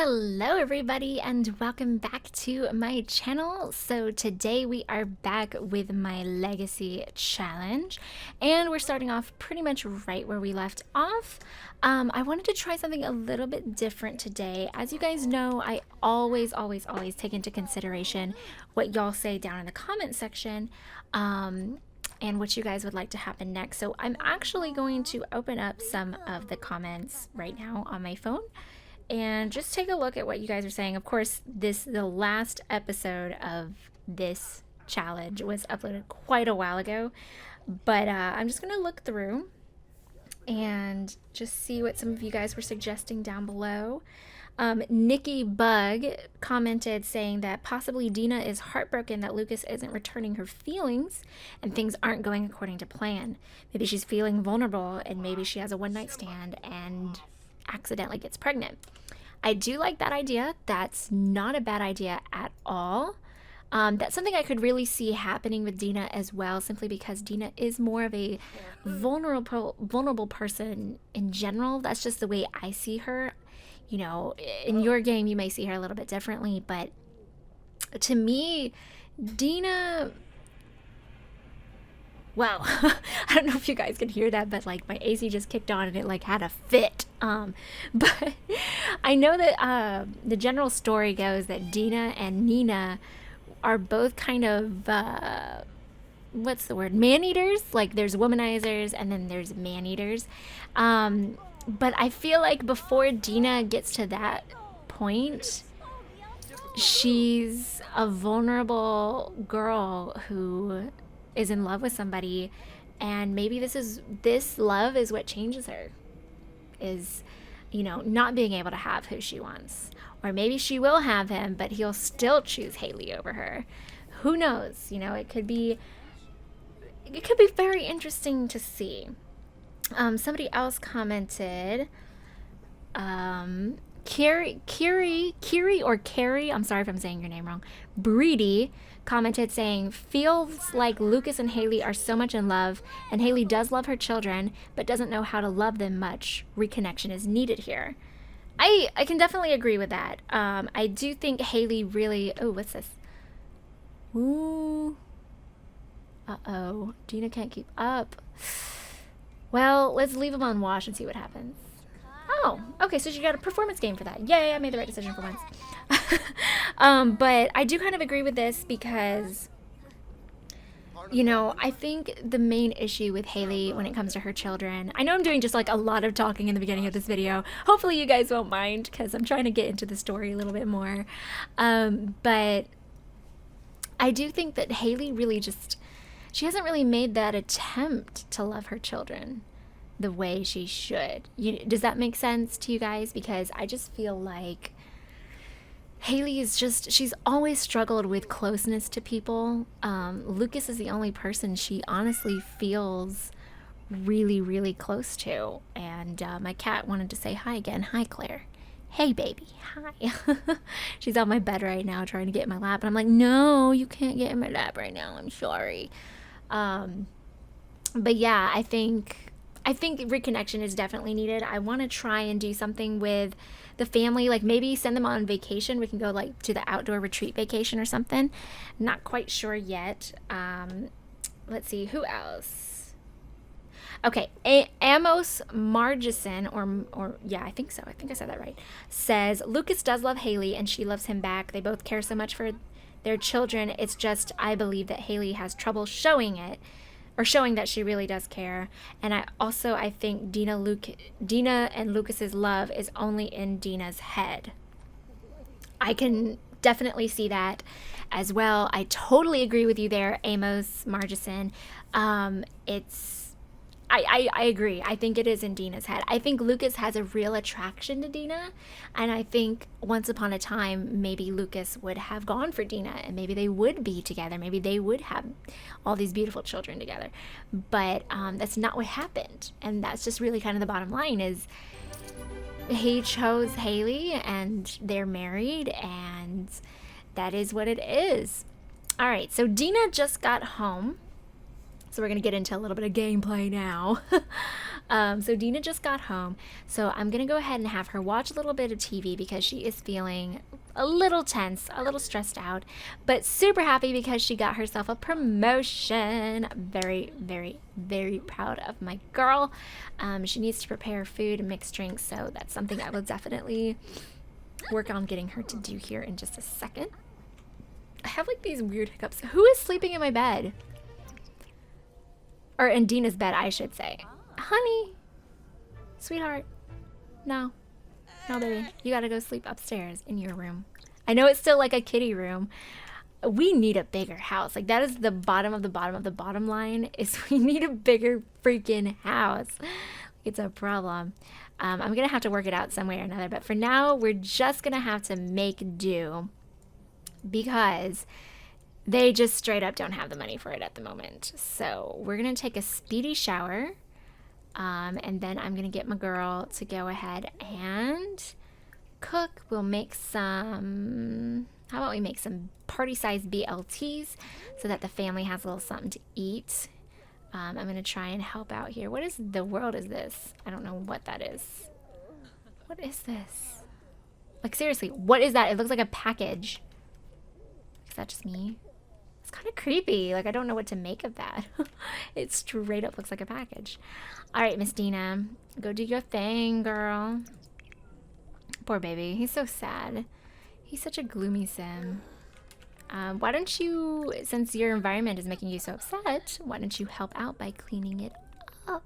Hello everybody and welcome back to my channel. So today we are back with my legacy challenge and we're starting off pretty much right where we left off. I wanted to try something a little bit different today. As you guys know, I always take into consideration what y'all say down in the comment section and what you guys would like to happen next. So I'm actually going to open up some of the comments right now on my phone and just take a look at what you guys are saying. Of course, the last episode of this challenge was uploaded quite a while ago, but I'm just gonna look through and just see what some of you guys were suggesting down below. Nikki Bug commented saying that possibly Dina is heartbroken that Lukas isn't returning her feelings and things aren't going according to plan. Maybe she's feeling vulnerable and maybe she has a one-night stand and accidentally gets pregnant. I do like that idea. That's not a bad idea at all. That's something I could really see happening with Dina as well, simply because Dina is more of a vulnerable person in general. That's just the way I see her. You know, in your game, you may see her a little bit differently, but to me, Dina... Well, I don't know if you guys can hear that, but like my AC just kicked on and it like had a fit. But I know that the general story goes that Dina and Nina are both kind of, what's the word? Man-eaters? Like there's womanizers and then there's man-eaters. But I feel like before Dina gets to that point, she's a vulnerable girl who is in love with somebody, and maybe this love is what changes her, is, you know, not being able to have who she wants. Or maybe she will have him, but he'll still choose Hayley over her. Who knows? You know, it could be very interesting to see. Somebody else commented, Carrie, I'm sorry if I'm saying your name wrong, Breedy commented saying, feels like Lukas and Hayley are so much in love, and Hayley does love her children, but doesn't know how to love them much. Reconnection is needed here. I can definitely agree with that. I do think Hayley really... Oh, what's this? Ooh. Uh-oh. Dina can't keep up. Well, let's leave him on wash and see what happens. Oh, okay, so you got a performance game for that. Yay, I made the right decision for once. But I do kind of agree with this because, you know, I think the main issue with Hayley when it comes to her children, I know I'm doing just like a lot of talking in the beginning of this video. Hopefully you guys won't mind because I'm trying to get into the story a little bit more. But I do think that Hayley really she hasn't really made that attempt to love her children the way she should. Does that make sense to you guys? Because I just feel like Hayley is she's always struggled with closeness to people. Lukas is the only person she honestly feels really, really close to. And my cat wanted to say hi again. Hi, Claire. Hey, baby. Hi. She's on my bed right now trying to get in my lap. And I'm like, no, you can't get in my lap right now. I'm sorry. But yeah, I think reconnection is definitely needed. I want to try and do something with the family, like maybe send them on vacation. We can go like to the outdoor retreat vacation or something. Not quite sure yet. Let's see, who else? Okay, Amos Margison, or yeah, I think so. I think I said that right. Says Lukas does love Hayley and she loves him back. They both care so much for their children. It's just I believe that Hayley has trouble showing it, or showing that she really does care. And I think Dina and Lukas's love is only in Dina's head. I can definitely see that as well. I totally agree with you there, Amos Margison. I agree. I think it is in Dina's head. I think Lukas has a real attraction to Dina, and I think once upon a time maybe Lukas would have gone for Dina and maybe they would be together. Maybe they would have all these beautiful children together. But that's not what happened, and that's just really kind of the bottom line is he chose Hayley and they're married, and that is what it is. All right, so Dina just got home. So we're going to get into a little bit of gameplay now. So Dina just got home. So I'm going to go ahead and have her watch a little bit of TV because she is feeling a little tense, a little stressed out, but super happy because she got herself a promotion. Very, very, very proud of my girl. She needs to prepare food and mix drinks, so that's something I will definitely work on getting her to do here in just a second. I have like these weird hiccups. Who is sleeping in my bed? Or in Dina's bed, I should say. Honey, sweetheart, no, baby, you gotta go sleep upstairs in your room. I know it's still like a kiddie room. We need a bigger house. Like, that is the bottom of the bottom of the bottom line, is we need a bigger freaking house. It's a problem. I'm gonna have to work it out some way or another, but for now, we're just gonna have to make do because they just straight up don't have the money for it at the moment. So we're gonna take a speedy shower, and then I'm gonna get my girl to go ahead and cook. We'll make some, how about we make some party-sized BLTs so that the family has a little something to eat. I'm gonna try and help out here. What is the world is this? I don't know what that is. What is this? Like, seriously, what is that? It looks like a package. Is that just me? It's kind of creepy. Like, I don't know what to make of that. It straight up looks like a package. All right, Miss Dina, go do your thing, girl. Poor baby. He's so sad. He's such a gloomy sim. Why don't you, since your environment is making you so upset, why don't you help out by cleaning it up?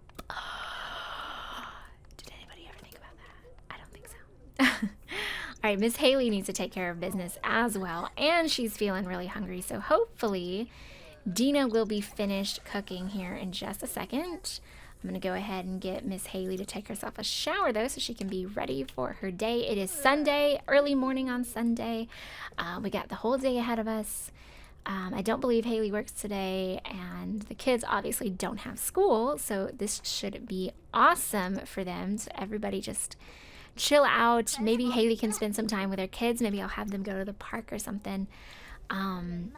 Did anybody ever think about that? I don't think so. All right, Miss Hayley needs to take care of business as well, and she's feeling really hungry, so hopefully Dina will be finished cooking here in just a second. I'm going to go ahead and get Miss Hayley to take herself a shower, though, so she can be ready for her day. It is Sunday, early morning on Sunday. We got the whole day ahead of us. I don't believe Hayley works today, and the kids obviously don't have school, so this should be awesome for them. So everybody just chill out. Maybe Hayley can spend some time with her kids. Maybe I'll have them go to the park or something. And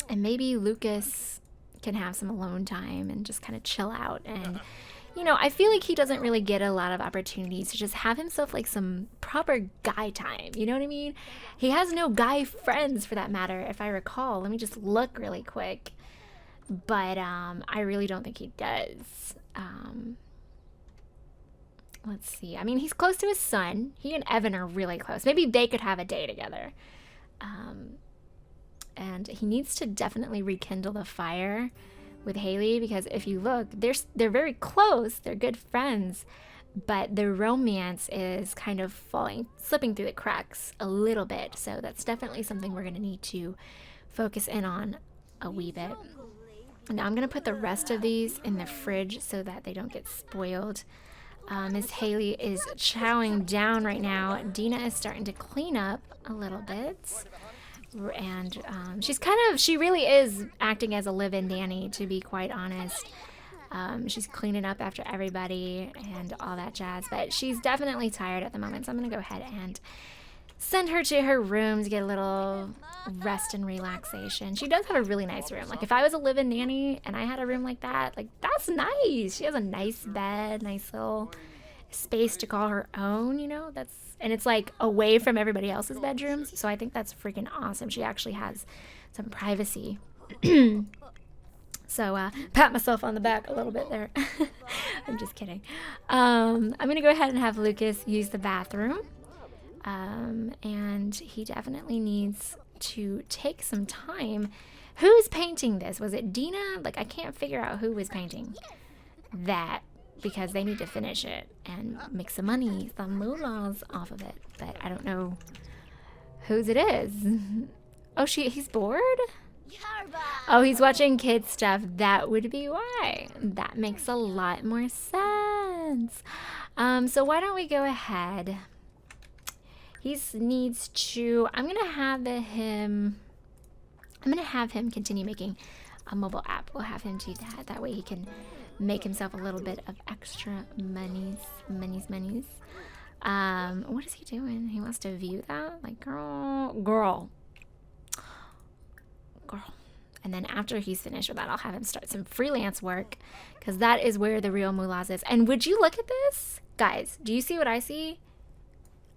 maybe Lukas can have some alone time and just kind of chill out. And, you know, I feel like he doesn't really get a lot of opportunities to just have himself like some proper guy time. You know what I mean? He has no guy friends for that matter, if I recall. Let me just look really quick. But I really don't think he does. Let's see. I mean, he's close to his son. He and Evan are really close. Maybe they could have a day together. And he needs to definitely rekindle the fire with Hayley, because if you look, they're very close. They're good friends, but the romance is kind of slipping through the cracks a little bit. So that's definitely something we're going to need to focus in on a wee bit. Now I'm going to put the rest of these in the fridge so that they don't get spoiled. Miss Hayley is chowing down right now. Dina is starting to clean up a little bit. And she really is acting as a live-in nanny, to be quite honest. She's cleaning up after everybody and all that jazz, but she's definitely tired at the moment, so I'm going to go ahead and send her to her room to get a little rest and relaxation. She does have a really nice room. Like, if I was a live-in nanny and I had a room like that, like, that's nice. She has a nice bed, nice little space to call her own, you know? And it's like away from everybody else's bedrooms, so I think that's freaking awesome. She actually has some privacy. So pat myself on the back a little bit there. I'm just kidding. I'm gonna go ahead and have Lukas use the bathroom, and he definitely needs to take some time. Who's painting this? Was it Dina? Like, I can't figure out who was painting that, because they need to finish it and make some money, some moolahs off of it. But I don't know whose it is. Oh, he's bored? Oh, he's watching kids stuff. That would be why. That makes a lot more sense. So why don't we go ahead? He needs to, I'm going to have him continue making a mobile app. We'll have him do that. That way he can make himself a little bit of extra monies. What is he doing? He wants to view that? Like, girl. And then after he's finished with that, I'll have him start some freelance work, because that is where the real moolah is. And would you look at this? Guys, do you see what I see?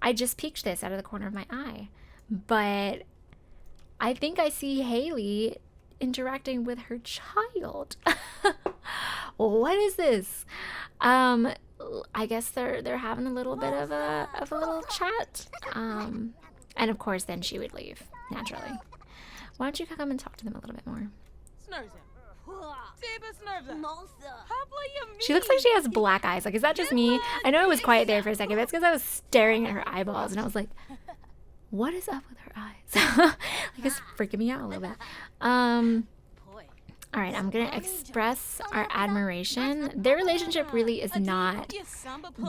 I just peeked this out of the corner of my eye. But I think I see Hayley interacting with her child. What is this? I guess they're having a little bit of a little chat. And of course then she would leave, naturally. Why don't you come and talk to them a little bit more? She looks like she has black eyes. Like, is that just me? I know it was quiet there for a second, but it's because I was staring at her eyeballs and I was like, what is up with her eyes? Like, it's freaking me out a little bit. All right, I'm gonna express our admiration. Their relationship really is not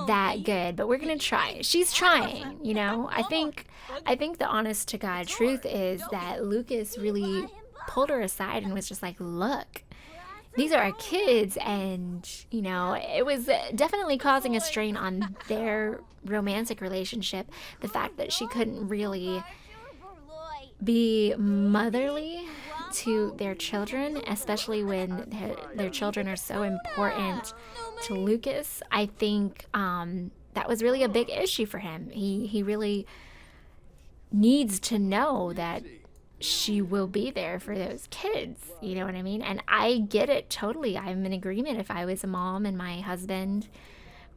that good, but we're gonna try. She's trying, you know. I think the honest to God truth is that Lukas really pulled her aside and was just like, look, these are our kids, and you know, it was definitely causing a strain on their romantic relationship. The fact that she couldn't really be motherly to their children, especially when their children are so important to Lukas. I think that was really a big issue for him. He really needs to know that she will be there for those kids, you know what I mean? And I get it totally. I'm in agreement. If I was a mom and my husband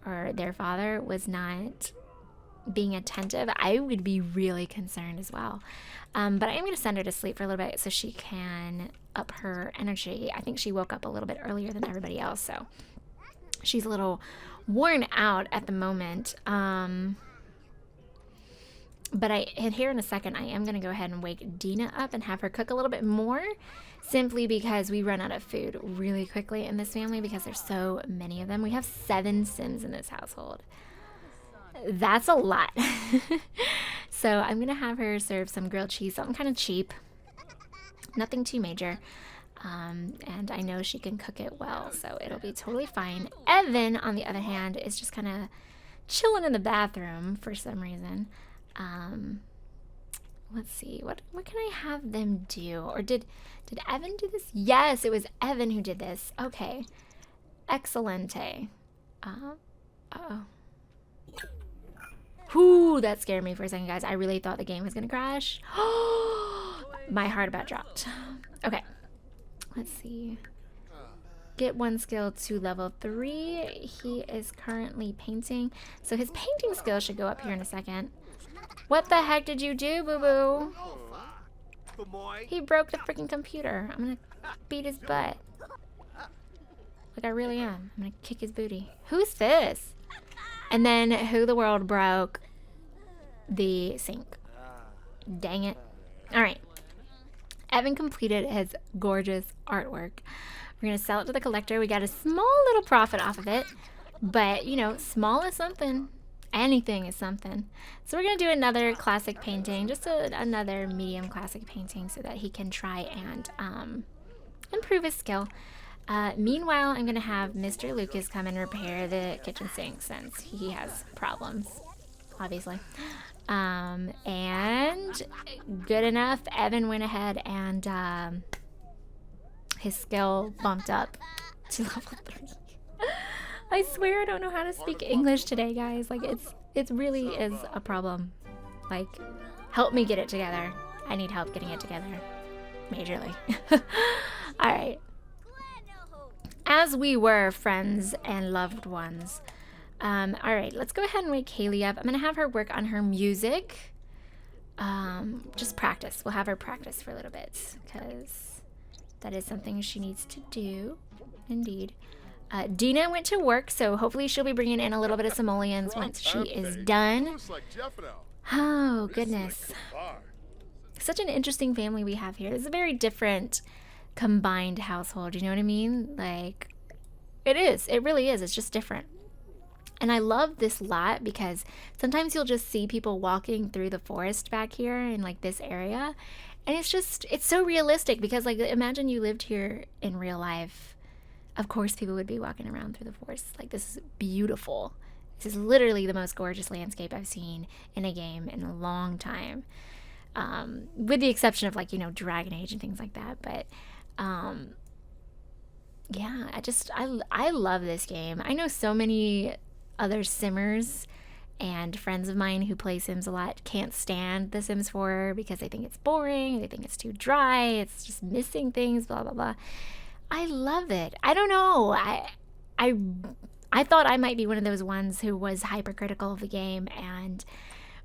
or their father was not being attentive, I would be really concerned as well. But I am going to send her to sleep for a little bit so she can up her energy. I think she woke up a little bit earlier than everybody else, so she's a little worn out at the moment. But here in a second, I am going to go ahead and wake Dina up and have her cook a little bit more, simply because we run out of food really quickly in this family because there's so many of them. We have 7 Sims in this household. That's a lot. So I'm going to have her serve some grilled cheese, something kind of cheap, nothing too major. And I know she can cook it well, so it'll be totally fine. Evan, on the other hand, is just kind of chilling in the bathroom for some reason. Let's see, what can I have them do? Or did Evan do this? Yes, it was Evan who did this. Okay. Excelente. Uh-oh. Whew, that scared me for a second, guys. I really thought the game was gonna crash. My heart about dropped. Okay. Let's see. Get 1 skill to level 3. He is currently painting. So his painting skill should go up here in a second. What the heck did you do, boo-boo? He broke the freaking computer. I'm gonna beat his butt. Like I really am. I'm gonna kick his booty. Who's this? And then who the world broke? The sink. Dang it. Alright. Evan completed his gorgeous artwork. We're going to sell it to the collector. We got a small little profit off of it. But, you know, small is something. Anything is something. So we're going to do another classic painting. Just another medium classic painting so that he can try and improve his skill. Meanwhile, I'm going to have Mr. Lukas come and repair the kitchen sink since he has problems, obviously. And good enough, Evan went ahead and his skill bumped up to level 3. I swear I don't know how to speak English today, guys. Like, it really is a problem. Like, help me get it together. I need help getting it together. Majorly. Alright. As we were friends and loved ones. Alright, let's go ahead and wake Hayley up. I'm going to have her work on her music. Just practice. We'll have her practice for a little bit because that is something she needs to do. Indeed. Dina went to work, so hopefully she'll be bringing in a little bit of simoleons once she is done. Oh, goodness. Such an interesting family we have here. It's a very different combined household, you know what I mean? Like, it is. It really is. It's just different. And I love this lot because sometimes you'll just see people walking through the forest back here in like this area. And it's so realistic because like imagine you lived here in real life. Of course people would be walking around through the forest. Like this is beautiful. This is literally the most gorgeous landscape I've seen in a game in a long time. With the exception of like, you know, Dragon Age and things like that. But Yeah, I love this game. I know so many other simmers and friends of mine who play Sims a lot can't stand The Sims 4 because they think it's boring, they think it's too dry, it's just missing things, blah blah blah. I love it. I don't know. I thought I might be one of those ones who was hypercritical of the game and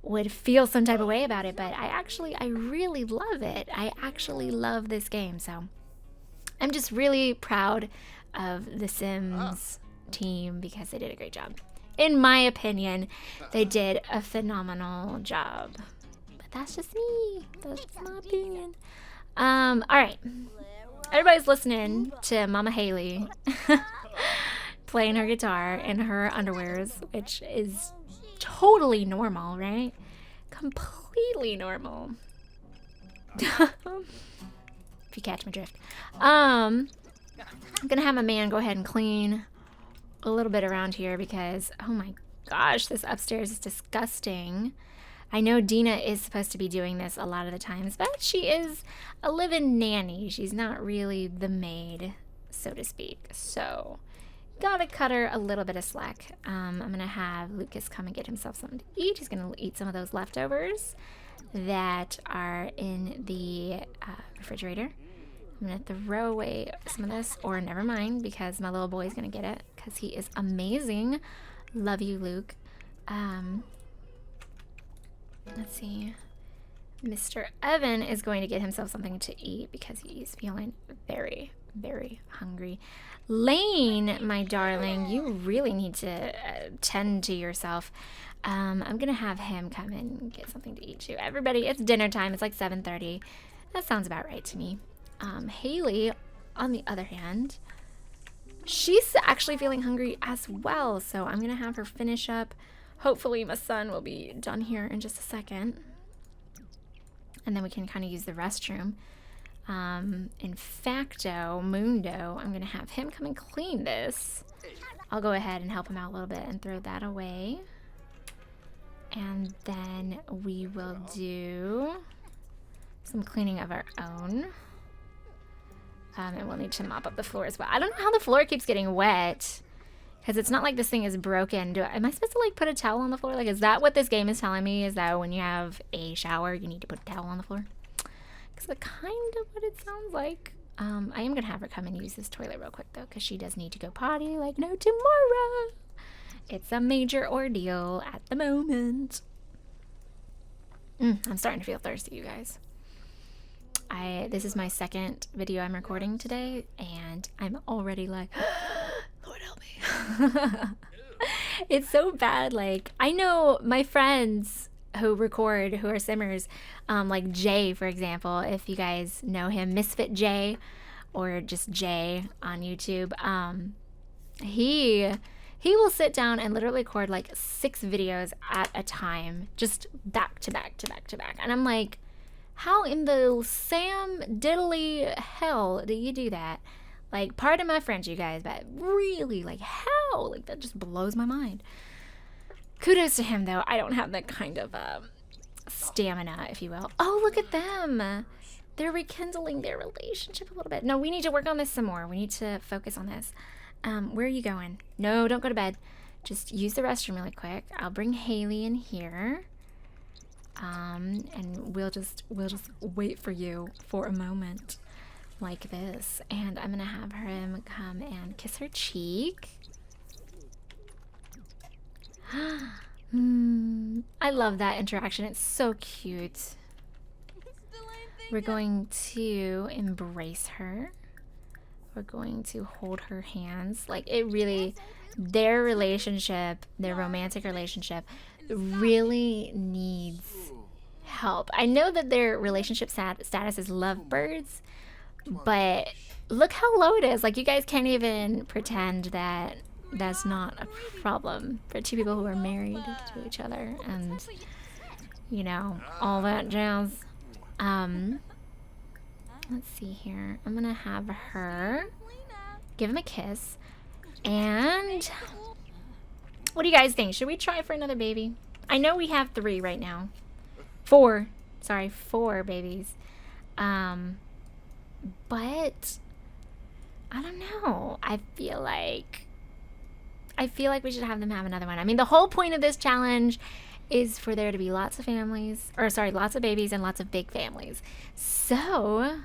would feel some type of way about it, but I really love it. I actually love this game, so I'm just really proud of the Sims team because they did a great job. In my opinion, they did a phenomenal job. But that's just me. That's just my opinion. All right. Everybody's listening to Mama Hayley playing her guitar in her underwears, which is totally normal, right? Completely normal. If you catch my drift. I'm gonna have a man go ahead and clean a little bit around here because, oh my gosh, this upstairs is disgusting. I know Dina is supposed to be doing this a lot of the times, but she is a live-in nanny. She's not really the maid, so to speak. So, gotta cut her a little bit of slack. I'm gonna have Lukas come and get himself something to eat. He's gonna eat some of those leftovers that are in the refrigerator. I'm gonna throw away some of this, or never mind, because my little boy's gonna get it because he is amazing. Love you, Luke. Let's see. Mr. Evan is going to get himself something to eat because he's feeling very, very hungry. Lane, my darling, you really need to tend to yourself. I'm gonna have him come in and get something to eat too. Everybody, it's dinner time. It's like 7:30. That sounds about right to me. Hayley, on the other hand, she's actually feeling hungry as well, so I'm gonna have her finish up. Hopefully my son will be done here in just a second, and then we can kind of use the restroom. In facto mundo, I'm gonna have him come and clean this. I'll go ahead and help him out a little bit and throw that away, and then we will do some cleaning of our own. And we'll need to mop up the floor as well. I don't know how the floor keeps getting wet because it's not like this thing is broken. Am I supposed to like put a towel on the floor? Like, is that what this game is telling me? Is that when you have a shower, you need to put a towel on the floor? Because that's kind of what it sounds like. I am going to have her come and use this toilet real quick though, because she does need to go potty like no tomorrow. It's a major ordeal at the moment. I'm starting to feel thirsty, you guys. This is my second video I'm recording today, and I'm already like, Lord help me. It's so bad. Like, I know my friends who record, who are simmers, like Jay, for example, if you guys know him, Misfit Jay, or just Jay on YouTube. He will sit down and literally record like 6 videos at a time, just back to back to back to back. And I'm like, how in the Sam diddly hell do you do that? Like, pardon my French, you guys, but really, like, how? Like, that just blows my mind. Kudos to him, though. I don't have that kind of stamina, if you will. Oh, look at them. They're rekindling their relationship a little bit. No, we need to work on this some more. We need to focus on this. Where are you going? No, don't go to bed. Just use the restroom really quick. I'll bring Hayley in here. And we'll just wait for you for a moment like this. And I'm gonna have him come and kiss her cheek. I love that interaction. It's so cute. We're going to embrace her. We're going to hold her hands. Like, it really, their relationship, their romantic relationship, really needs help. I know that their relationship status is lovebirds, but look how low it is. Like, you guys can't even pretend that that's not a problem for 2 people who are married to each other and, you know, all that jazz. Let's see here. I'm gonna have her give him a kiss. And what do you guys think? Should we try for another baby? I know we have 3 right now. 4. Sorry, 4 babies. But I don't know. I feel like we should have them have another one. I mean, the whole point of this challenge is for there to be lots of lots of babies and lots of big families. So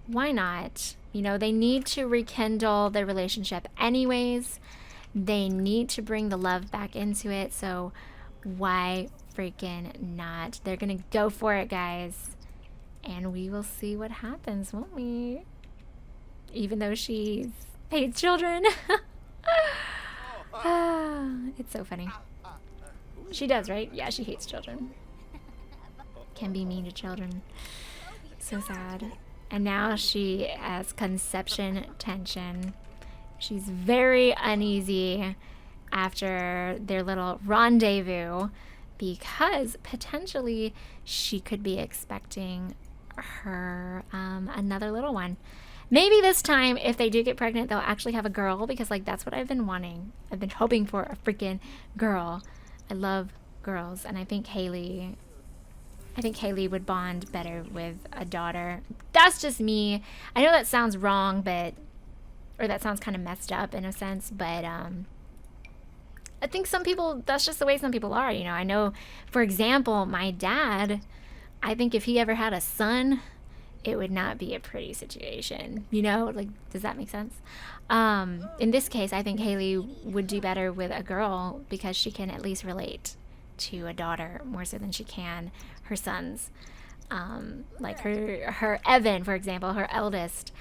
why not? You know, they need to rekindle their relationship anyways. They need to bring the love back into it. So why freaking not? They're gonna go for it, guys. And we will see what happens, won't we? Even though she hates children. It's so funny. She does, right? Yeah, she hates children. Can be mean to children. So sad. And now she has conception tension. She's very uneasy after their little rendezvous because potentially she could be expecting her another little one. Maybe this time, if they do get pregnant, they'll actually have a girl, because like that's what I've been wanting. I've been hoping for a freaking girl. I love girls, and I think Hayley would bond better with a daughter. That's just me. I know that sounds wrong, or that sounds kind of messed up in a sense, but I think some people, that's just the way some people are, you know. I know, for example, my dad, I think if he ever had a son, it would not be a pretty situation, you know? Like, does that make sense? In this case, I think Hayley would do better with a girl because she can at least relate to a daughter more so than she can her sons. Like her Evan, for example, her eldest,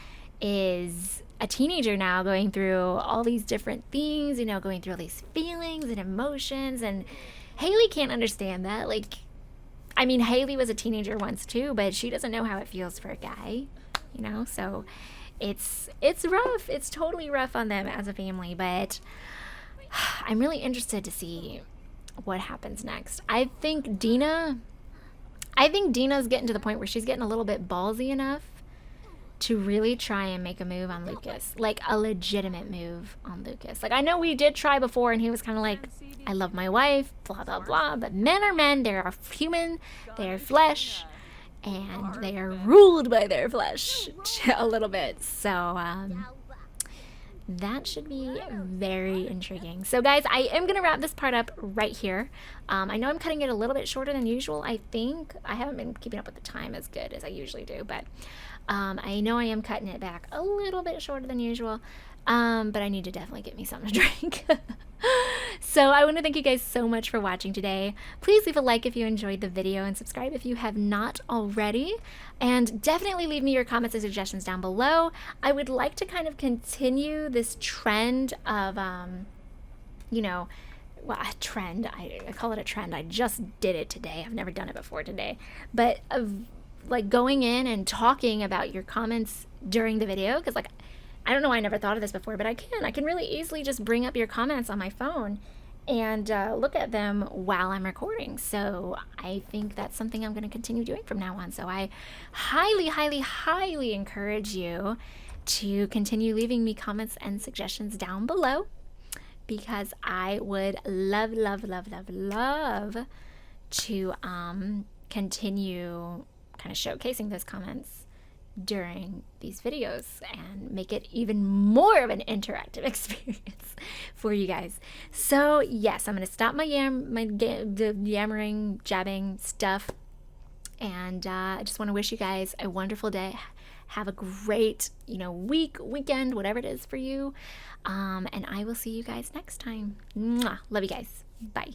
is a teenager now, going through all these different things, you know, going through all these feelings and emotions, and Hayley can't understand that. Like, I mean, Hayley was a teenager once too, but she doesn't know how it feels for a guy, you know? So it's rough. It's totally rough on them as a family, but I'm really interested to see what happens next. I think Dina's getting to the point where she's getting a little bit ballsy enough to really try and make a move on Lukas, like a legitimate move on Lukas. Like, I know we did try before and he was kind of like, I love my wife, blah, blah, blah, but men are men, they are human, they are flesh, and they are ruled by their flesh a little bit. So, that should be very intriguing. So guys, I am going to wrap this part up right here. I know I'm cutting it a little bit shorter than usual, I think. I haven't been keeping up with the time as good as I usually do, but I know I am cutting it back a little bit shorter than usual, but I need to definitely get me something to drink. So I want to thank you guys so much for watching today. Please leave a like if you enjoyed the video and subscribe if you have not already. And definitely leave me your comments and suggestions down below. I would like to kind of continue this trend of, you know, well, a trend. I call it a trend. I just did it today. I've never done it before today. But of like going in and talking about your comments during the video, because like, I don't know why I never thought of this before, but I can really easily just bring up your comments on my phone and look at them while I'm recording. So I think that's something I'm going to continue doing from now on. So I highly, highly, highly encourage you to continue leaving me comments and suggestions down below, because I would love, love, love, love, love to continue kind of showcasing those comments during these videos and make it even more of an interactive experience for you guys. So yes, I'm going to stop my yammering, jabbing stuff, and I just want to wish you guys a wonderful day. Have a great, you know, weekend, whatever it is for you, and I will see you guys next time. Mwah. Love you guys. Bye.